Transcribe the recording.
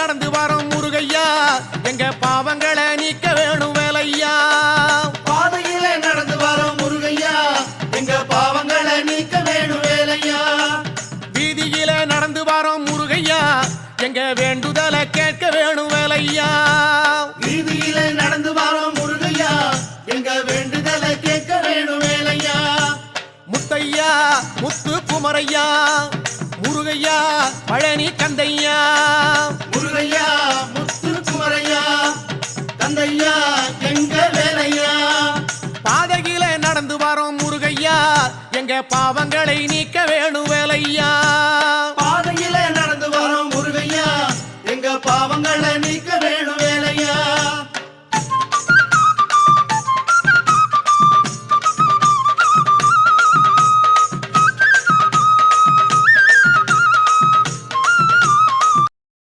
நடந்து வரோம் முருகையா எங்க பாவங்களை நீக்க வேணும் வேலையா பாதையிலே நடந்து வரோம் முருகையா எங்க பாவங்களை நீக்க வேணும் வேலையா வீதியில நடந்து வரோம் முருகையா எங்க வேண்டுதலை கேட்க வேணும் வேலையா வீதியிலே நடந்து வரோம் முருகையா எங்க வேண்டுதலை கேட்க வேணும் வேலையா முத்தையா முத்து குமரையா முருகையா பழனி கந்தையா முருகையா முத்து குமரையா கந்தையா எங்க வேலையா பாதையில நடந்து வரோம் முருகையா எங்க பாவங்களை நீக்க வேணும் வேலையா பாதையிலே நடந்து வரோம் முருகையா எங்க பாவங்களை